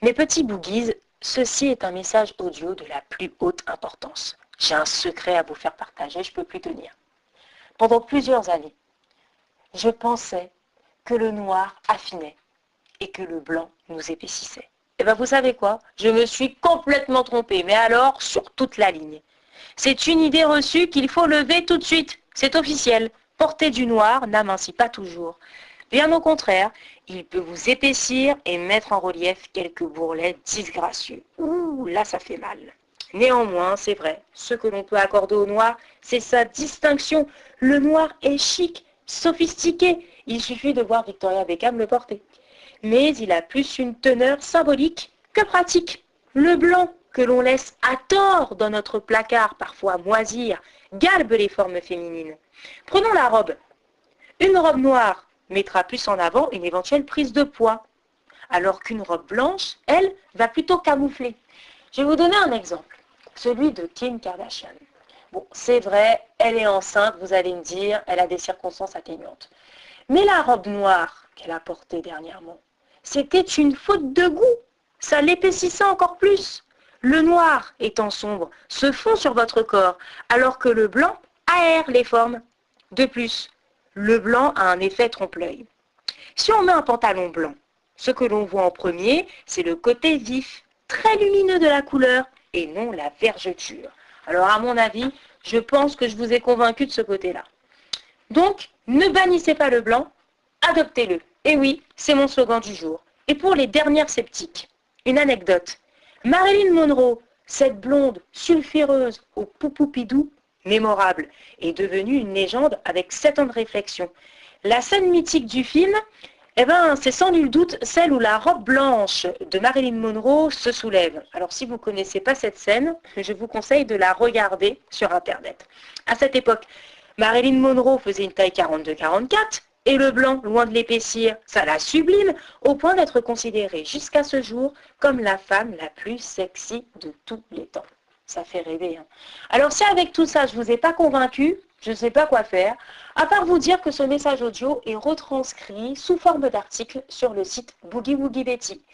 Mes petits boogies, ceci est un message audio de la plus haute importance. J'ai un secret à vous faire partager, je ne peux plus tenir. Pendant plusieurs années, je pensais que le noir affinait et que le blanc nous épaississait. Et bien vous savez quoi? Je me suis complètement trompée, mais alors sur toute la ligne. C'est une idée reçue qu'il faut lever tout de suite. C'est officiel. Porter du noir n'amincit pas toujours. Bien au contraire, il peut vous épaissir et mettre en relief quelques bourrelets disgracieux. Ouh, là ça fait mal. Néanmoins, c'est vrai, ce que l'on peut accorder au noir, c'est sa distinction. Le noir est chic, sophistiqué. Il suffit de voir Victoria Beckham le porter. Mais il a plus une teneur symbolique que pratique. Le blanc, que l'on laisse à tort dans notre placard parfois moisir, galbe les formes féminines. Prenons la robe. Une robe noire mettra plus en avant une éventuelle prise de poids, alors qu'une robe blanche, elle, va plutôt camoufler. Je vais vous donner un exemple, celui de Kim Kardashian. Bon, c'est vrai, elle est enceinte, vous allez me dire, elle a des circonstances atténuantes. Mais la robe noire qu'elle a portée dernièrement, c'était une faute de goût. Ça l'épaississait encore plus. Le noir, étant sombre, se fond sur votre corps, alors que le blanc aère les formes. De plus, le blanc a un effet trompe-l'œil. Si on met un pantalon blanc, ce que l'on voit en premier, c'est le côté vif, très lumineux de la couleur, et non la vergeture. Alors à mon avis, je pense que je vous ai convaincu de ce côté-là. Donc, ne bannissez pas le blanc, adoptez-le. Et oui, c'est mon slogan du jour. Et pour les dernières sceptiques, une anecdote. Marilyn Monroe, cette blonde sulfureuse au poupoupidou, mémorable, est devenue une légende avec 7 ans de réflexion. La scène mythique du film, c'est sans nul doute celle où la robe blanche de Marilyn Monroe se soulève. Alors si vous ne connaissez pas cette scène, je vous conseille de la regarder sur Internet. À cette époque, Marilyn Monroe faisait une taille 42-44 et le blanc, loin de l'épaissir, ça la sublime au point d'être considérée jusqu'à ce jour comme la femme la plus sexy de tous les temps. Ça fait rêver. Hein. Alors si avec tout ça je ne vous ai pas convaincu, je ne sais pas quoi faire, à part vous dire que ce message audio est retranscrit sous forme d'article sur le site Boogie Woogie Betty.